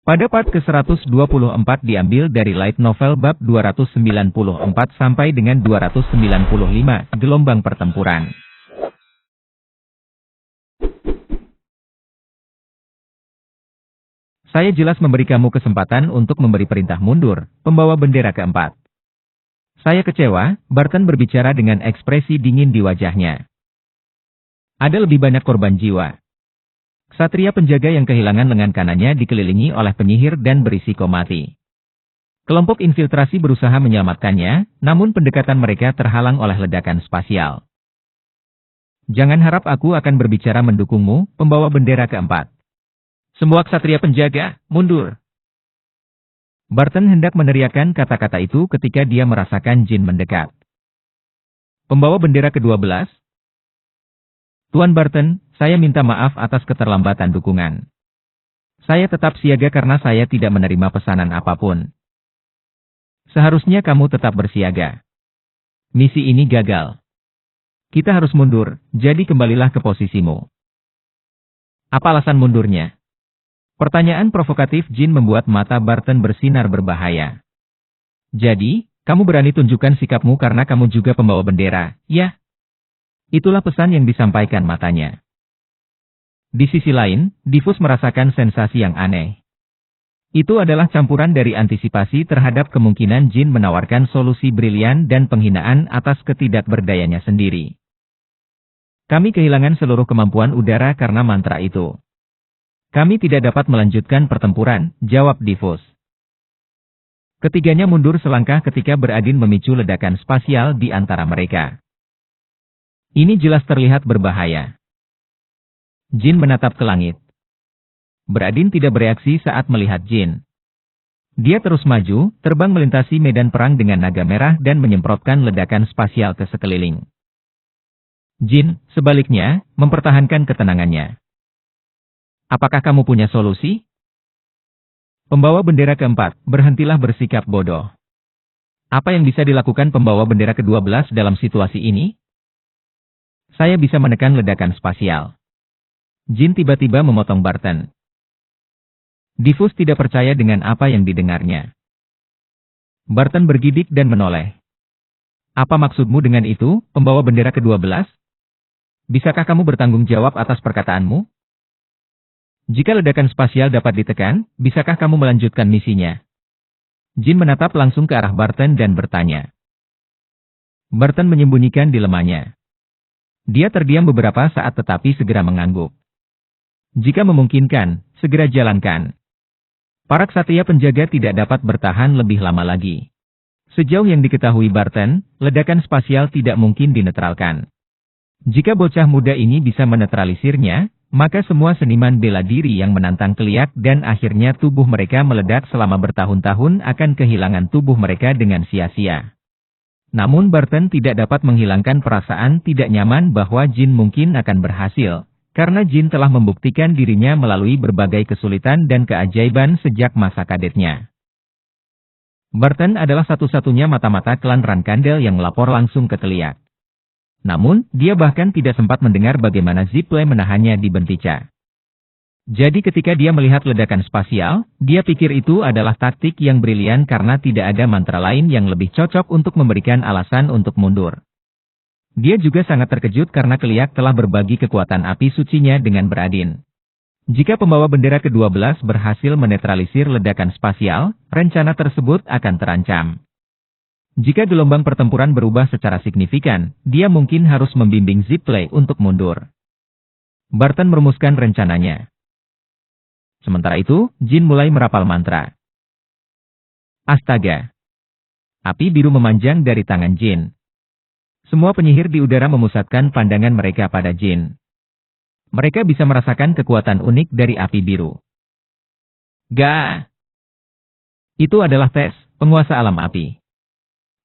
Pada part ke-124 diambil dari light novel bab 294 sampai dengan 295, gelombang pertempuran. Saya jelas memberi kamu kesempatan untuk memberi perintah mundur, pembawa bendera keempat. Saya kecewa, Barton berbicara dengan ekspresi dingin di wajahnya. Ada lebih banyak korban jiwa. Ksatria penjaga yang kehilangan lengan kanannya dikelilingi oleh penyihir dan berisiko mati. Kelompok infiltrasi berusaha menyelamatkannya, namun pendekatan mereka terhalang oleh ledakan spasial. Jangan harap aku akan berbicara mendukungmu, pembawa bendera keempat. Semua ksatria penjaga, mundur. Barton hendak meneriakkan kata-kata itu ketika dia merasakan jin mendekat. Pembawa bendera ke-12. Tuan Barton, saya minta maaf atas keterlambatan dukungan. Saya tetap siaga karena saya tidak menerima pesanan apapun. Seharusnya kamu tetap bersiaga. Misi ini gagal. Kita harus mundur, jadi kembalilah ke posisimu. Apa alasan mundurnya? Pertanyaan provokatif Jin membuat mata Barton bersinar berbahaya. Jadi, kamu berani tunjukkan sikapmu karena kamu juga pembawa bendera, ya? Itulah pesan yang disampaikan matanya. Di sisi lain, Diffus merasakan sensasi yang aneh. Itu adalah campuran dari antisipasi terhadap kemungkinan Jin menawarkan solusi brilian dan penghinaan atas ketidakberdayanya sendiri. Kami kehilangan seluruh kemampuan udara karena mantra itu. Kami tidak dapat melanjutkan pertempuran, jawab Diffus. Ketiganya mundur selangkah ketika Beradin memicu ledakan spasial di antara mereka. Ini jelas terlihat berbahaya. Jin menatap ke langit. Beradin tidak bereaksi saat melihat Jin. Dia terus maju, terbang melintasi medan perang dengan naga merah dan menyemprotkan ledakan spasial ke sekeliling. Jin, sebaliknya, mempertahankan ketenangannya. Apakah kamu punya solusi? Pembawa bendera keempat, berhentilah bersikap bodoh. Apa yang bisa dilakukan pembawa bendera ke-12 dalam situasi ini? Saya bisa menekan ledakan spasial. Jin tiba-tiba memotong Barton. Diffus tidak percaya dengan apa yang didengarnya. Barton bergidik dan menoleh. Apa maksudmu dengan itu, pembawa bendera ke-12? Bisakah kamu bertanggung jawab atas perkataanmu? Jika ledakan spasial dapat ditekan, bisakah kamu melanjutkan misinya? Jin menatap langsung ke arah Barton dan bertanya. Barton menyembunyikan dilemmanya. Dia terdiam beberapa saat tetapi segera mengangguk. Jika memungkinkan, segera jalankan. Para ksatria penjaga tidak dapat bertahan lebih lama lagi. Sejauh yang diketahui Barton, ledakan spasial tidak mungkin dinetralkan. Jika bocah muda ini bisa menetralisirnya, maka semua seniman bela diri yang menantang Keliak dan akhirnya tubuh mereka meledak selama bertahun-tahun akan kehilangan tubuh mereka dengan sia-sia. Namun Barton tidak dapat menghilangkan perasaan tidak nyaman bahwa Jin mungkin akan berhasil, karena Jin telah membuktikan dirinya melalui berbagai kesulitan dan keajaiban sejak masa kadetnya. Barton adalah satu-satunya mata-mata klan Rankandel yang melapor langsung ke Keliak. Namun, dia bahkan tidak sempat mendengar bagaimana Ziple menahannya di Bentica. Jadi ketika dia melihat ledakan spasial, dia pikir itu adalah taktik yang brilian karena tidak ada mantra lain yang lebih cocok untuk memberikan alasan untuk mundur. Dia juga sangat terkejut karena Keliak telah berbagi kekuatan api sucinya dengan Beradin. Jika pembawa bendera ke-12 berhasil menetralisir ledakan spasial, rencana tersebut akan terancam. Jika gelombang pertempuran berubah secara signifikan, dia mungkin harus membimbing Ziple untuk mundur. Barton merumuskan rencananya. Sementara itu, Jin mulai merapal mantra. Astaga! Api biru memanjang dari tangan Jin. Semua penyihir di udara memusatkan pandangan mereka pada Jin. Mereka bisa merasakan kekuatan unik dari api biru. Gah! Itu adalah Tes, penguasa alam api.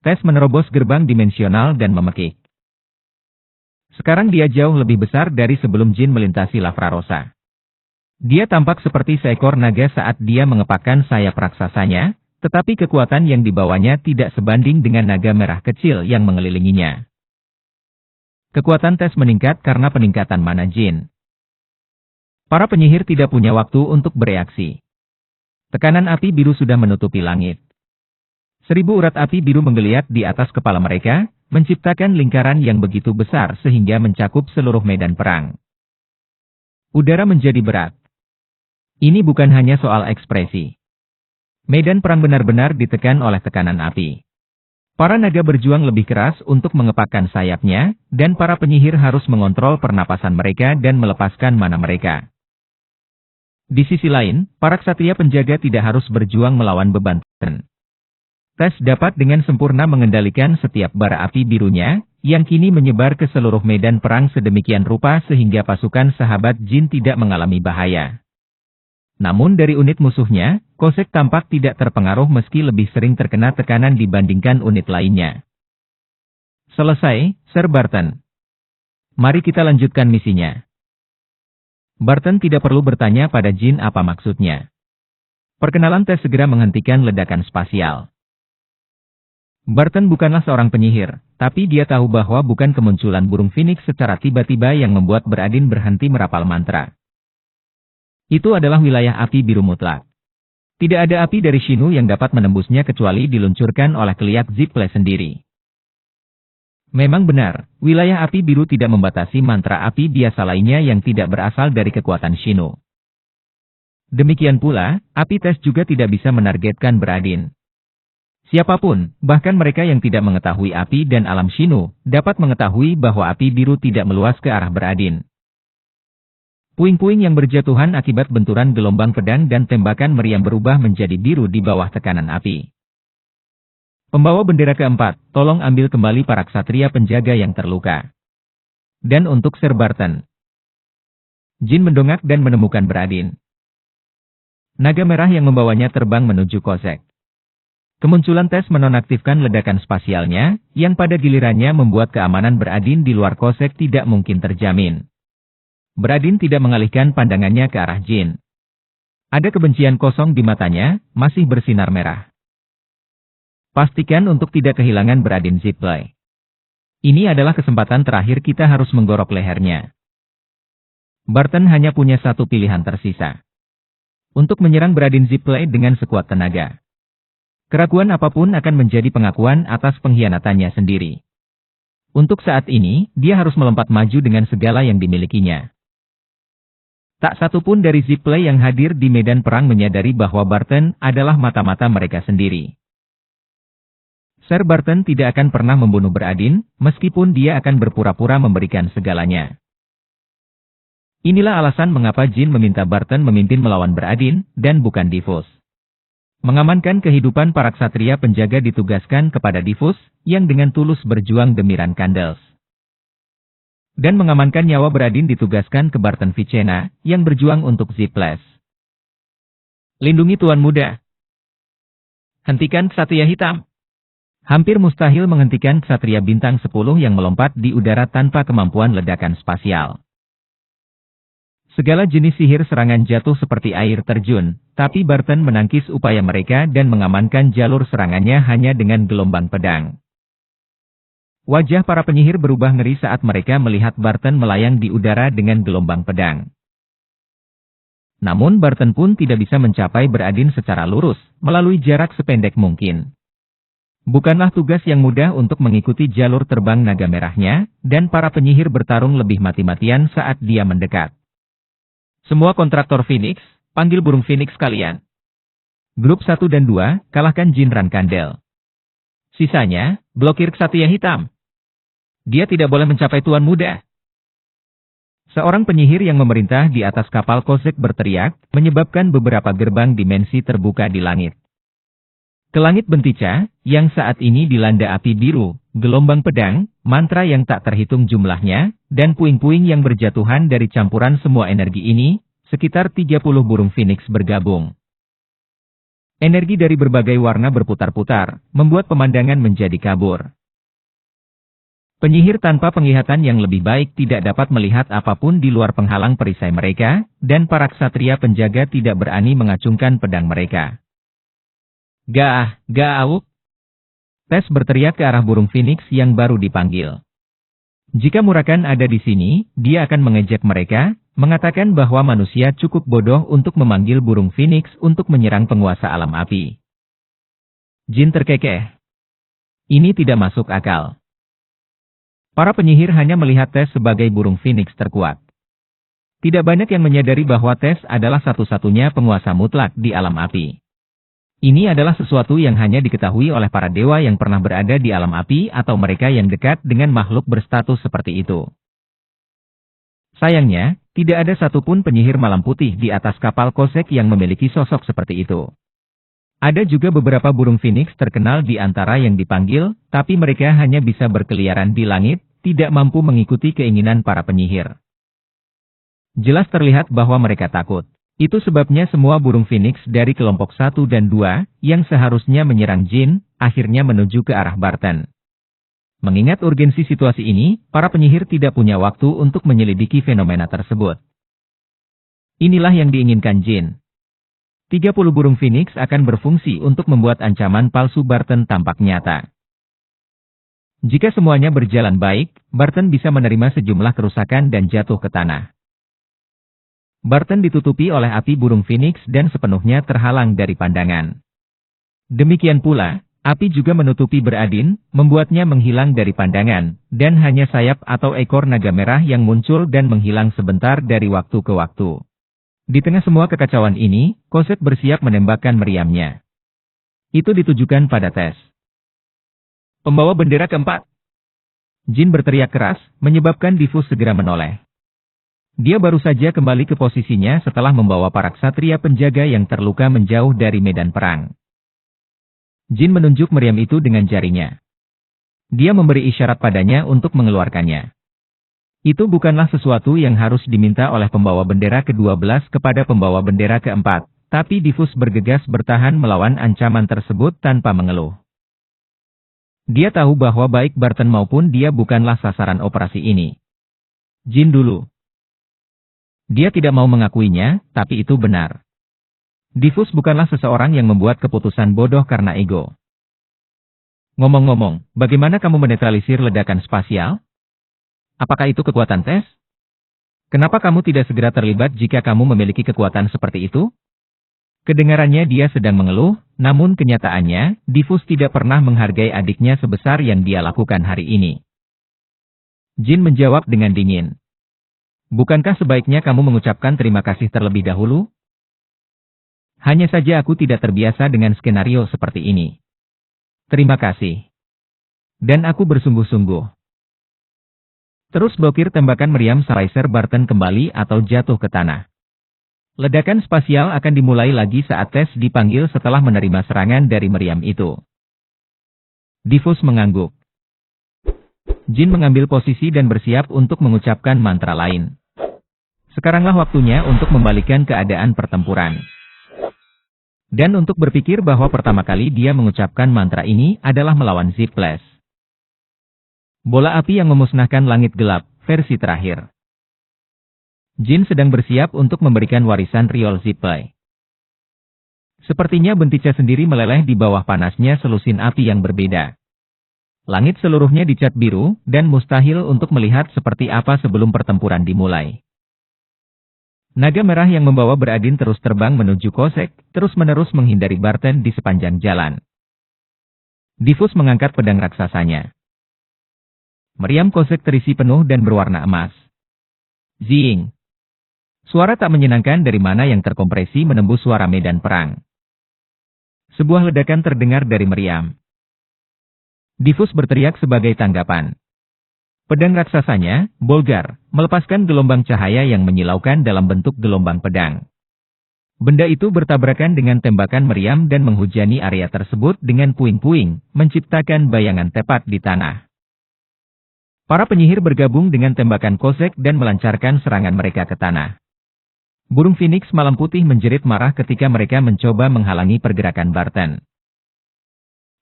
Tes menerobos gerbang dimensional dan memekik. Sekarang dia jauh lebih besar dari sebelum Jin melintasi Lavrarosa. Dia tampak seperti seekor naga saat dia mengepakkan sayap raksasanya, tetapi kekuatan yang dibawanya tidak sebanding dengan naga merah kecil yang mengelilinginya. Kekuatan Tes meningkat karena peningkatan mana Jin. Para penyihir tidak punya waktu untuk bereaksi. Tekanan api biru sudah menutupi langit. 1000 urat api biru menggeliat di atas kepala mereka, menciptakan lingkaran yang begitu besar sehingga mencakup seluruh medan perang. Udara menjadi berat. Ini bukan hanya soal ekspresi. Medan perang benar-benar ditekan oleh tekanan api. Para naga berjuang lebih keras untuk mengepakkan sayapnya, dan para penyihir harus mengontrol pernapasan mereka dan melepaskan mana mereka. Di sisi lain, para ksatria penjaga tidak harus berjuang melawan beban. Tes dapat dengan sempurna mengendalikan setiap bara api birunya, yang kini menyebar ke seluruh medan perang sedemikian rupa sehingga pasukan sahabat jin tidak mengalami bahaya. Namun dari unit musuhnya, Kosek tampak tidak terpengaruh meski lebih sering terkena tekanan dibandingkan unit lainnya. Selesai, Sir Barton. Mari kita lanjutkan misinya. Barton tidak perlu bertanya pada jin apa maksudnya. Perkenalan tes segera menghentikan ledakan spasial. Barton bukanlah seorang penyihir, tapi dia tahu bahwa bukan kemunculan burung phoenix secara tiba-tiba yang membuat Beradin berhenti merapal mantra. Itu adalah wilayah api biru mutlak. Tidak ada api dari Shinu yang dapat menembusnya kecuali diluncurkan oleh keliak Ziple sendiri. Memang benar, wilayah api biru tidak membatasi mantra api biasa lainnya yang tidak berasal dari kekuatan Shinu. Demikian pula, api tes juga tidak bisa menargetkan Beradin. Siapapun, bahkan mereka yang tidak mengetahui api dan alam Shinu, dapat mengetahui bahwa api biru tidak meluas ke arah Beradin. Puing-puing yang berjatuhan akibat benturan gelombang pedang dan tembakan meriam berubah menjadi biru di bawah tekanan api. Pembawa bendera keempat, tolong ambil kembali para ksatria penjaga yang terluka. Dan untuk Sir Barton. Jin mendongak dan menemukan Beradin. Naga merah yang membawanya terbang menuju Kosek. Kemunculan tes menonaktifkan ledakan spasialnya, yang pada gilirannya membuat keamanan Beradin di luar Kosek tidak mungkin terjamin. Beradin tidak mengalihkan pandangannya ke arah Jin. Ada kebencian kosong di matanya, masih bersinar merah. Pastikan untuk tidak kehilangan Beradin Ziple. Ini adalah kesempatan terakhir kita harus menggorok lehernya. Barton hanya punya satu pilihan tersisa. Untuk menyerang Beradin Ziple dengan sekuat tenaga. Keraguan apapun akan menjadi pengakuan atas pengkhianatannya sendiri. Untuk saat ini, dia harus melompat maju dengan segala yang dimilikinya. Tak satu pun dari Ziple yang hadir di medan perang menyadari bahwa Barton adalah mata-mata mereka sendiri. Sir Barton tidak akan pernah membunuh Beradin, meskipun dia akan berpura-pura memberikan segalanya. Inilah alasan mengapa Jin meminta Barton memimpin melawan Beradin, dan bukan Diffus. Mengamankan kehidupan para ksatria penjaga ditugaskan kepada Diffus, yang dengan tulus berjuang demi Ran Candles. Dan mengamankan nyawa Beradin ditugaskan ke Barton Vicena, yang berjuang untuk Ziples. Lindungi Tuan Muda. Hentikan Ksatria Hitam. Hampir mustahil menghentikan Ksatria Bintang 10 yang melompat di udara tanpa kemampuan ledakan spasial. Segala jenis sihir serangan jatuh seperti air terjun, tapi Barton menangkis upaya mereka dan mengamankan jalur serangannya hanya dengan gelombang pedang. Wajah para penyihir berubah ngeri saat mereka melihat Barton melayang di udara dengan gelombang pedang. Namun Barton pun tidak bisa mencapai Beradin secara lurus, melalui jarak sependek mungkin. Bukanlah tugas yang mudah untuk mengikuti jalur terbang naga merahnya, dan para penyihir bertarung lebih mati-matian saat dia mendekat. Semua kontraktor Phoenix, panggil burung Phoenix kalian. Grup 1 dan 2, kalahkan Jin Ran Candle. Sisanya, blokir Ksatria Hitam. Dia tidak boleh mencapai Tuan Muda. Seorang penyihir yang memerintah di atas kapal Kosek berteriak, menyebabkan beberapa gerbang dimensi terbuka di langit. Ke langit Bentica, yang saat ini dilanda api biru, gelombang pedang, mantra yang tak terhitung jumlahnya, dan puing-puing yang berjatuhan dari campuran semua energi ini, sekitar 30 burung Phoenix bergabung. Energi dari berbagai warna berputar-putar, membuat pemandangan menjadi kabur. Penyihir tanpa penglihatan yang lebih baik tidak dapat melihat apapun di luar penghalang perisai mereka, dan para ksatria penjaga tidak berani mengacungkan pedang mereka. Gaah. Tes berteriak ke arah burung Phoenix yang baru dipanggil. Jika Murakan ada di sini, dia akan mengejek mereka, mengatakan bahwa manusia cukup bodoh untuk memanggil burung phoenix untuk menyerang penguasa alam api. Jin terkekeh. Ini tidak masuk akal. Para penyihir hanya melihat Tess sebagai burung phoenix terkuat. Tidak banyak yang menyadari bahwa Tess adalah satu-satunya penguasa mutlak di alam api. Ini adalah sesuatu yang hanya diketahui oleh para dewa yang pernah berada di alam api atau mereka yang dekat dengan makhluk berstatus seperti itu. Sayangnya, tidak ada satupun penyihir malam putih di atas kapal Kosek yang memiliki sosok seperti itu. Ada juga beberapa burung phoenix terkenal di antara yang dipanggil, tapi mereka hanya bisa berkeliaran di langit, tidak mampu mengikuti keinginan para penyihir. Jelas terlihat bahwa mereka takut. Itu sebabnya semua burung phoenix dari kelompok 1 dan 2, yang seharusnya menyerang Jin, akhirnya menuju ke arah Barton. Mengingat urgensi situasi ini, para penyihir tidak punya waktu untuk menyelidiki fenomena tersebut. Inilah yang diinginkan Jin. 30 burung phoenix akan berfungsi untuk membuat ancaman palsu Barton tampak nyata. Jika semuanya berjalan baik, Barton bisa menerima sejumlah kerusakan dan jatuh ke tanah. Barton ditutupi oleh api burung phoenix dan sepenuhnya terhalang dari pandangan. Demikian pula, api juga menutupi Beradin, membuatnya menghilang dari pandangan, dan hanya sayap atau ekor naga merah yang muncul dan menghilang sebentar dari waktu ke waktu. Di tengah semua kekacauan ini, Kosek bersiap menembakkan meriamnya. Itu ditujukan pada Tess. Pembawa bendera keempat. Jin berteriak keras, menyebabkan Diffus segera menoleh. Dia baru saja kembali ke posisinya setelah membawa para ksatria penjaga yang terluka menjauh dari medan perang. Jin menunjuk meriam itu dengan jarinya. Dia memberi isyarat padanya untuk mengeluarkannya. Itu bukanlah sesuatu yang harus diminta oleh pembawa bendera ke-12 kepada pembawa bendera ke-4, tapi Diffus bergegas bertahan melawan ancaman tersebut tanpa mengeluh. Dia tahu bahwa baik Barton maupun dia bukanlah sasaran operasi ini. Jin dulu. Dia tidak mau mengakuinya, tapi itu benar. Diffus bukanlah seseorang yang membuat keputusan bodoh karena ego. Ngomong-ngomong, bagaimana kamu menetralisir ledakan spasial? Apakah itu kekuatan Tess? Kenapa kamu tidak segera terlibat jika kamu memiliki kekuatan seperti itu? Kedengarannya dia sedang mengeluh, namun kenyataannya, Diffus tidak pernah menghargai adiknya sebesar yang dia lakukan hari ini. Jin menjawab dengan dingin. Bukankah sebaiknya kamu mengucapkan terima kasih terlebih dahulu? Hanya saja aku tidak terbiasa dengan skenario seperti ini. Terima kasih. Dan aku bersungguh-sungguh. Terus blokir tembakan meriam Slicer Barton kembali atau jatuh ke tanah. Ledakan spasial akan dimulai lagi saat Tess dipanggil setelah menerima serangan dari meriam itu. Diffus mengangguk. Jin mengambil posisi dan bersiap untuk mengucapkan mantra lain. Sekaranglah waktunya untuk membalikkan keadaan pertempuran. Dan untuk berpikir bahwa pertama kali dia mengucapkan mantra ini adalah melawan Zipflash. Bola api yang memusnahkan langit gelap, versi terakhir. Jin sedang bersiap untuk memberikan warisan Riol Zipflash. Sepertinya Bentica sendiri meleleh di bawah panasnya selusin api yang berbeda. Langit seluruhnya dicat biru, dan mustahil untuk melihat seperti apa sebelum pertempuran dimulai. Naga merah yang membawa Beradin terus terbang menuju Kosek, terus-menerus menghindari Barton di sepanjang jalan. Diffus mengangkat pedang raksasanya. Meriam Kosek terisi penuh dan berwarna emas. Zing. Suara tak menyenangkan dari mana yang terkompresi menembus suara medan perang. Sebuah ledakan terdengar dari meriam. Diffus berteriak sebagai tanggapan. Pedang raksasanya, Bolgar, melepaskan gelombang cahaya yang menyilaukan dalam bentuk gelombang pedang. Benda itu bertabrakan dengan tembakan meriam dan menghujani area tersebut dengan puing-puing, menciptakan bayangan tepat di tanah. Para penyihir bergabung dengan tembakan Kosek dan melancarkan serangan mereka ke tanah. Burung Phoenix malam putih menjerit marah ketika mereka mencoba menghalangi pergerakan Barton.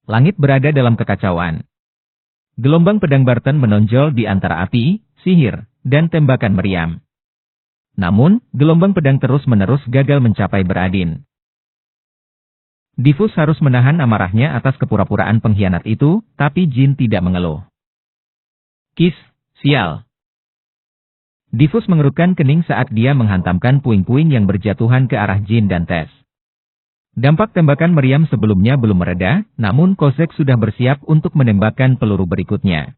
Langit berada dalam kekacauan. Gelombang pedang Barton menonjol di antara api, sihir, dan tembakan meriam. Namun, gelombang pedang terus-menerus gagal mencapai Beradin. Diffus harus menahan amarahnya atas kepura-puraan pengkhianat itu, tapi Jin tidak mengeluh. Kis, sial. Diffus mengerutkan kening saat dia menghantamkan puing-puing yang berjatuhan ke arah Jin dan Tess. Dampak tembakan meriam sebelumnya belum mereda, namun Kozek sudah bersiap untuk menembakkan peluru berikutnya.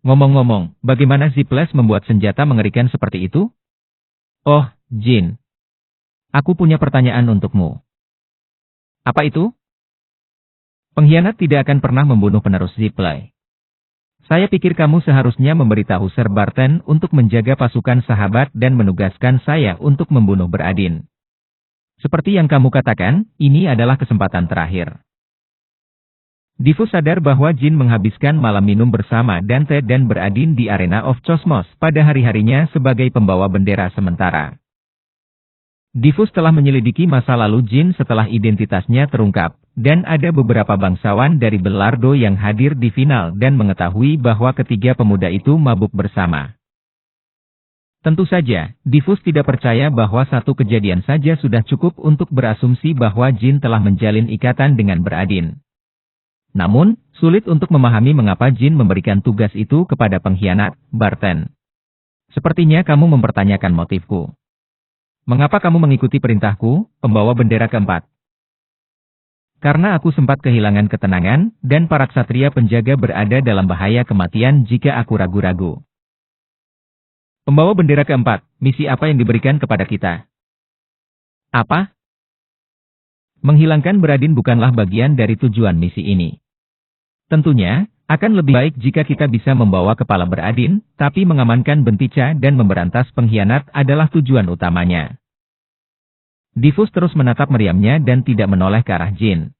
Ngomong-ngomong, bagaimana Ziples membuat senjata mengerikan seperti itu? Oh, Jin. Aku punya pertanyaan untukmu. Apa itu? Pengkhianat tidak akan pernah membunuh penerus Ziples. Saya pikir kamu seharusnya memberitahu Sir Barton untuk menjaga pasukan sahabat dan menugaskan saya untuk membunuh Beradin. Seperti yang kamu katakan, ini adalah kesempatan terakhir. Diffus sadar bahwa Jin menghabiskan malam minum bersama Dante dan Beradin di Arena of Cosmos pada hari-harinya sebagai pembawa bendera sementara. Diffus telah menyelidiki masa lalu Jin setelah identitasnya terungkap, dan ada beberapa bangsawan dari Belardo yang hadir di final dan mengetahui bahwa ketiga pemuda itu mabuk bersama. Tentu saja, Diffus tidak percaya bahwa satu kejadian saja sudah cukup untuk berasumsi bahwa Jin telah menjalin ikatan dengan Beradin. Namun, sulit untuk memahami mengapa Jin memberikan tugas itu kepada pengkhianat, Barton. Sepertinya kamu mempertanyakan motifku. Mengapa kamu mengikuti perintahku, pembawa bendera keempat? Karena aku sempat kehilangan ketenangan, dan para ksatria penjaga berada dalam bahaya kematian jika aku ragu-ragu. Pembawa bendera keempat, misi apa yang diberikan kepada kita? Apa? Menghilangkan Beradin bukanlah bagian dari tujuan misi ini. Tentunya, akan lebih baik jika kita bisa membawa kepala Beradin, tapi mengamankan Bentica dan memberantas pengkhianat adalah tujuan utamanya. Diffus terus menatap meriamnya dan tidak menoleh ke arah Jin.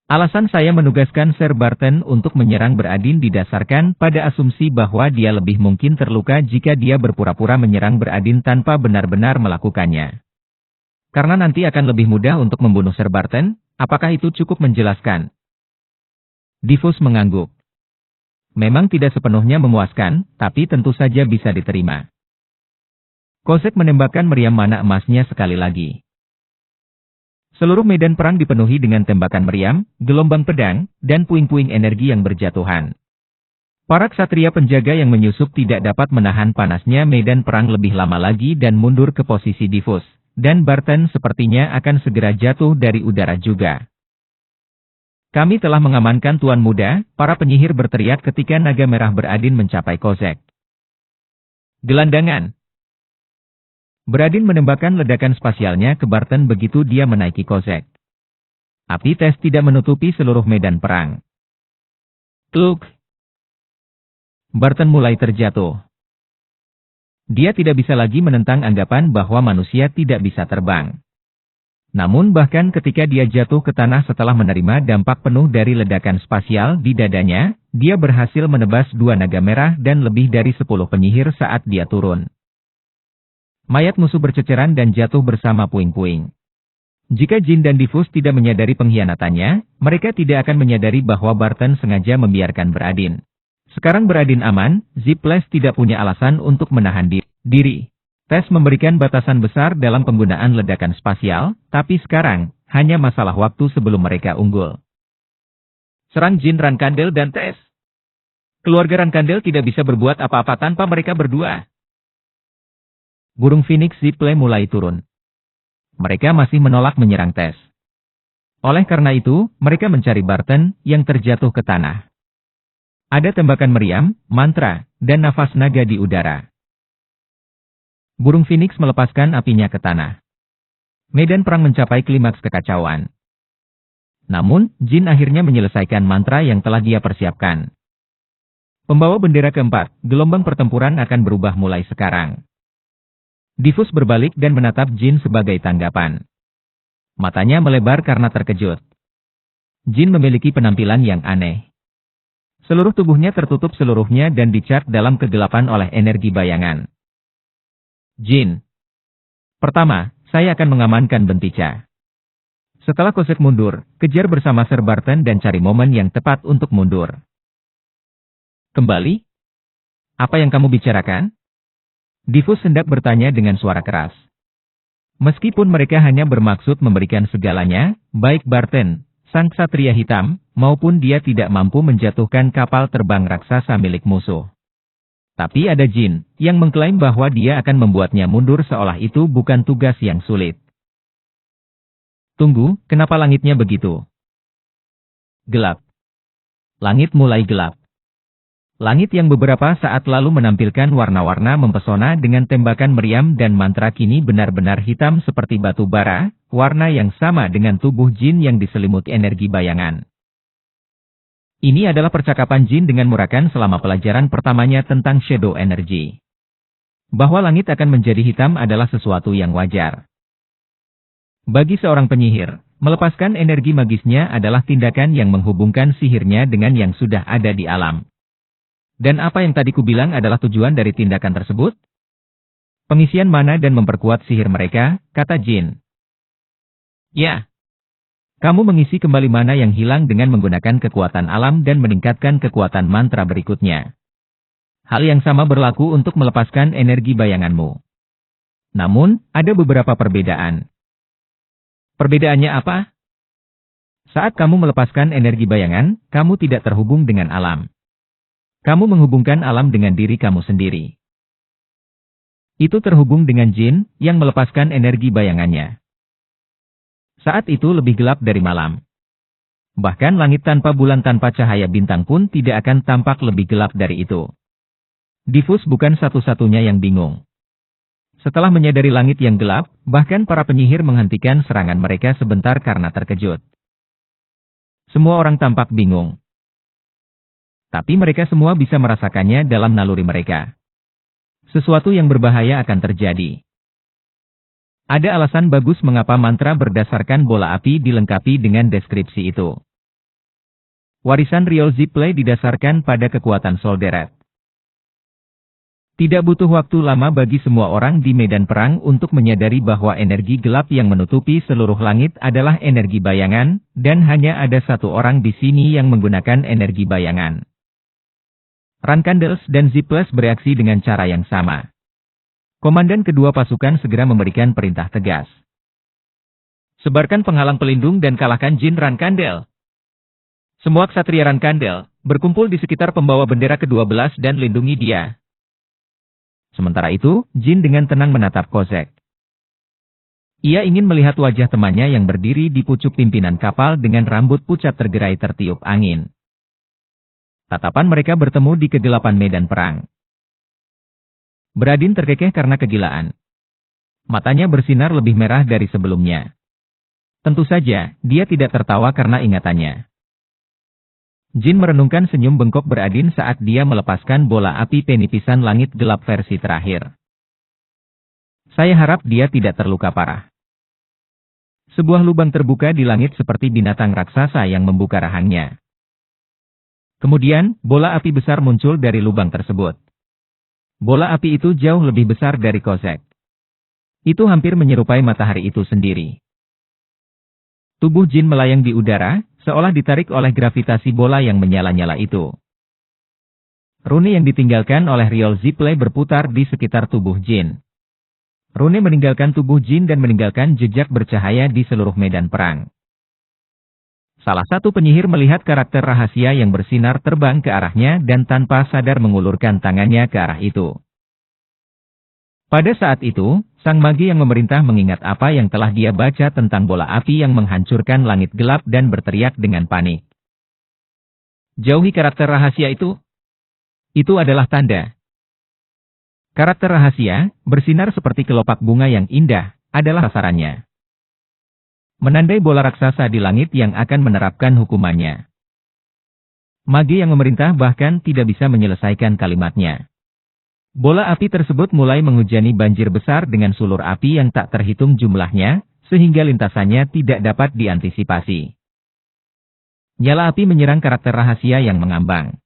Alasan saya menugaskan Sir Barton untuk menyerang Beradin didasarkan pada asumsi bahwa dia lebih mungkin terluka jika dia berpura-pura menyerang Beradin tanpa benar-benar melakukannya. Karena nanti akan lebih mudah untuk membunuh Sir Barton, apakah itu cukup menjelaskan? Diffus mengangguk. Memang tidak sepenuhnya memuaskan, tapi tentu saja bisa diterima. Kozek menembakkan meriam mana emasnya sekali lagi. Seluruh medan perang dipenuhi dengan tembakan meriam, gelombang pedang, dan puing-puing energi yang berjatuhan. Para ksatria penjaga yang menyusup tidak dapat menahan panasnya medan perang lebih lama lagi dan mundur ke posisi Diffus, dan Barton sepertinya akan segera jatuh dari udara juga. Kami telah mengamankan Tuan Muda, para penyihir berteriak ketika naga merah Beradin mencapai Kozek. Gelandangan. Beradin menembakkan ledakan spasialnya ke Barton begitu dia menaiki Kozek. Api tes tidak menutupi seluruh medan perang. Kluk. Barton mulai terjatuh. Dia tidak bisa lagi menentang anggapan bahwa manusia tidak bisa terbang. Namun bahkan ketika dia jatuh ke tanah setelah menerima dampak penuh dari ledakan spasial di dadanya, dia berhasil menebas 2 naga merah dan lebih dari 10 penyihir saat dia turun. Mayat musuh berceceran dan jatuh bersama puing-puing. Jika Jin dan Diffus tidak menyadari pengkhianatannya, mereka tidak akan menyadari bahwa Barton sengaja membiarkan Beradin. Sekarang Beradin aman, Ziples tidak punya alasan untuk menahan diri. Tes memberikan batasan besar dalam penggunaan ledakan spasial, tapi sekarang, hanya masalah waktu sebelum mereka unggul. Serang Jin, Rankandel dan Tes. Keluarga Rankandel tidak bisa berbuat apa-apa tanpa mereka berdua. Burung Phoenix Zipple mulai turun. Mereka masih menolak menyerang Tes. Oleh karena itu, mereka mencari Barton, yang terjatuh ke tanah. Ada tembakan meriam, mantra, dan nafas naga di udara. Burung Phoenix melepaskan apinya ke tanah. Medan perang mencapai klimaks kekacauan. Namun, Jin akhirnya menyelesaikan mantra yang telah dia persiapkan. Pembawa bendera keempat, gelombang pertempuran akan berubah mulai sekarang. Diffus berbalik dan menatap Jin sebagai tanggapan. Matanya melebar karena terkejut. Jin memiliki penampilan yang aneh. Seluruh tubuhnya tertutup seluruhnya dan dicat dalam kegelapan oleh energi bayangan. Jin. Pertama, saya akan mengamankan Bentica. Setelah Kozek mundur, kejar bersama Sir Barton dan cari momen yang tepat untuk mundur. Kembali? Apa yang kamu bicarakan? Diffus hendak bertanya dengan suara keras. Meskipun mereka hanya bermaksud memberikan segalanya, baik Barton, sang ksatria hitam, maupun dia tidak mampu menjatuhkan kapal terbang raksasa milik musuh. Tapi ada jin yang mengklaim bahwa dia akan membuatnya mundur seolah itu bukan tugas yang sulit. Tunggu, kenapa langitnya begitu gelap? Langit mulai gelap. Langit yang beberapa saat lalu menampilkan warna-warna mempesona dengan tembakan meriam dan mantra kini benar-benar hitam seperti batu bara, warna yang sama dengan tubuh jin yang diselimuti energi bayangan. Ini adalah percakapan jin dengan Murakan selama pelajaran pertamanya tentang Shadow Energy. Bahwa langit akan menjadi hitam adalah sesuatu yang wajar. Bagi seorang penyihir, melepaskan energi magisnya adalah tindakan yang menghubungkan sihirnya dengan yang sudah ada di alam. Dan apa yang tadi kubilang adalah tujuan dari tindakan tersebut? Pengisian mana dan memperkuat sihir mereka, kata jin. Ya. Kamu mengisi kembali mana yang hilang dengan menggunakan kekuatan alam dan meningkatkan kekuatan mantra berikutnya. Hal yang sama berlaku untuk melepaskan energi bayanganmu. Namun, ada beberapa perbedaan. Perbedaannya apa? Saat kamu melepaskan energi bayangan, kamu tidak terhubung dengan alam. Kamu menghubungkan alam dengan diri kamu sendiri. Itu terhubung dengan jin yang melepaskan energi bayangannya. Saat itu lebih gelap dari malam. Bahkan langit tanpa bulan tanpa cahaya bintang pun tidak akan tampak lebih gelap dari itu. Diffus bukan satu-satunya yang bingung. Setelah menyadari langit yang gelap, bahkan para penyihir menghentikan serangan mereka sebentar karena terkejut. Semua orang tampak bingung. Tapi mereka semua bisa merasakannya dalam naluri mereka. Sesuatu yang berbahaya akan terjadi. Ada alasan bagus mengapa mantra berdasarkan bola api dilengkapi dengan deskripsi itu. Warisan Riol Zipley didasarkan pada kekuatan Solderet. Tidak butuh waktu lama bagi semua orang di medan perang untuk menyadari bahwa energi gelap yang menutupi seluruh langit adalah energi bayangan, dan hanya ada satu orang di sini yang menggunakan energi bayangan. Rankandels dan Ziples bereaksi dengan cara yang sama. Komandan kedua pasukan segera memberikan perintah tegas. Sebarkan penghalang pelindung dan kalahkan jin Rankandel. Semua ksatria Rankandel, berkumpul di sekitar pembawa bendera ke-12 dan lindungi dia. Sementara itu, jin dengan tenang menatap Kozek. Ia ingin melihat wajah temannya yang berdiri di pucuk pimpinan kapal dengan rambut pucat tergerai tertiup angin. Tatapan mereka bertemu di kegelapan medan perang. Beradin terkekeh karena kegilaan. Matanya bersinar lebih merah dari sebelumnya. Tentu saja, dia tidak tertawa karena ingatannya. Jin merenungkan senyum bengkok Beradin saat dia melepaskan bola api penipisan langit gelap versi terakhir. Saya harap dia tidak terluka parah. Sebuah lubang terbuka di langit seperti binatang raksasa yang membuka rahangnya. Kemudian, bola api besar muncul dari lubang tersebut. Bola api itu jauh lebih besar dari Kozek. Itu hampir menyerupai matahari itu sendiri. Tubuh jin melayang di udara, seolah ditarik oleh gravitasi bola yang menyala-nyala itu. Rune yang ditinggalkan oleh Riol Zipley berputar di sekitar tubuh jin. Rune meninggalkan tubuh jin dan meninggalkan jejak bercahaya di seluruh medan perang. Salah satu penyihir melihat karakter rahasia yang bersinar terbang ke arahnya dan tanpa sadar mengulurkan tangannya ke arah itu. Pada saat itu, sang magi yang memerintah mengingat apa yang telah dia baca tentang bola api yang menghancurkan langit gelap dan berteriak dengan panik. Jauhi karakter rahasia itu. Itu adalah tanda. Karakter rahasia, bersinar seperti kelopak bunga yang indah, adalah sasarannya. Menandai bola raksasa di langit yang akan menerapkan hukumannya. Magi yang memerintah bahkan tidak bisa menyelesaikan kalimatnya. Bola api tersebut mulai menghujani banjir besar dengan sulur api yang tak terhitung jumlahnya, sehingga lintasannya tidak dapat diantisipasi. Nyala api menyerang karakter rahasia yang mengambang.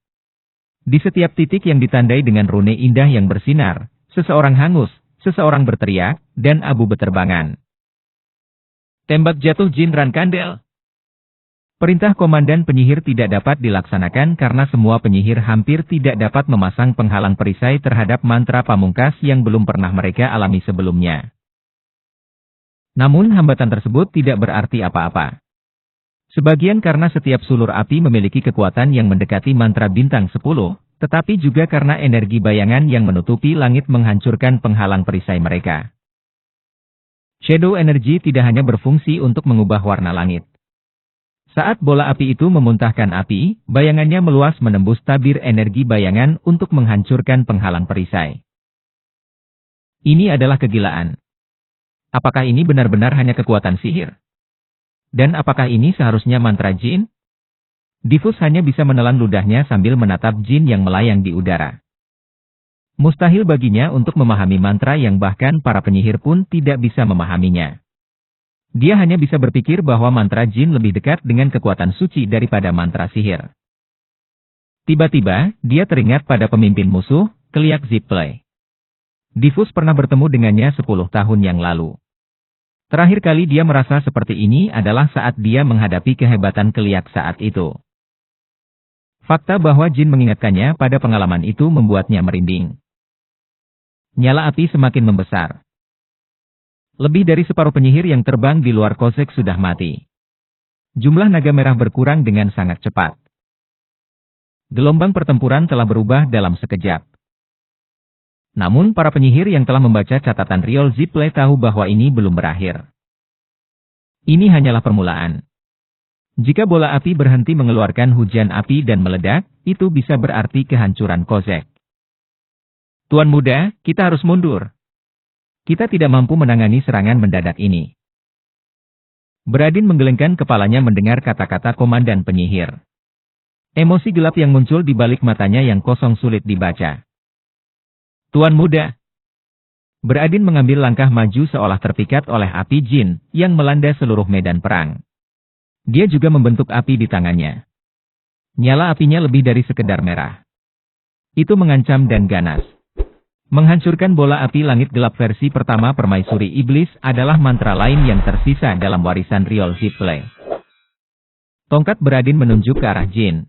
Di setiap titik yang ditandai dengan rune indah yang bersinar, seseorang hangus, seseorang berteriak, dan abu beterbangan. Tembak jatuh jin Rankandel. Perintah komandan penyihir tidak dapat dilaksanakan karena semua penyihir hampir tidak dapat memasang penghalang perisai terhadap mantra pamungkas yang belum pernah mereka alami sebelumnya. Namun hambatan tersebut tidak berarti apa-apa. Sebagian karena setiap sulur api memiliki kekuatan yang mendekati mantra bintang 10, tetapi juga karena energi bayangan yang menutupi langit menghancurkan penghalang perisai mereka. Shadow energy tidak hanya berfungsi untuk mengubah warna langit. Saat bola api itu memuntahkan api, bayangannya meluas menembus tabir energi bayangan untuk menghancurkan penghalang perisai. Ini adalah kegilaan. Apakah ini benar-benar hanya kekuatan sihir? Dan apakah ini seharusnya mantra jin? Diffus hanya bisa menelan ludahnya sambil menatap jin yang melayang di udara. Mustahil baginya untuk memahami mantra yang bahkan para penyihir pun tidak bisa memahaminya. Dia hanya bisa berpikir bahwa mantra jin lebih dekat dengan kekuatan suci daripada mantra sihir. Tiba-tiba, dia teringat pada pemimpin musuh, Keliak Zippley. Diffus pernah bertemu dengannya 10 tahun yang lalu. Terakhir kali dia merasa seperti ini adalah saat dia menghadapi kehebatan Keliak saat itu. Fakta bahwa jin mengingatkannya pada pengalaman itu membuatnya merinding. Nyala api semakin membesar. Lebih dari separuh penyihir yang terbang di luar Kozek sudah mati. Jumlah naga merah berkurang dengan sangat cepat. Gelombang pertempuran telah berubah dalam sekejap. Namun para penyihir yang telah membaca catatan Riol Zippley tahu bahwa ini belum berakhir. Ini hanyalah permulaan. Jika bola api berhenti mengeluarkan hujan api dan meledak, itu bisa berarti kehancuran Kozek. Tuan muda, kita harus mundur. Kita tidak mampu menangani serangan mendadak ini. Beradin menggelengkan kepalanya mendengar kata-kata komandan penyihir. Emosi gelap yang muncul di balik matanya yang kosong sulit dibaca. Tuan muda. Beradin mengambil langkah maju seolah terpikat oleh api jin yang melanda seluruh medan perang. Dia juga membentuk api di tangannya. Nyala apinya lebih dari sekedar merah. Itu mengancam dan ganas. Menghancurkan bola api langit gelap versi pertama permaisuri iblis adalah mantra lain yang tersisa dalam warisan Riol Zippley. Tongkat Beradin menunjuk ke arah jin.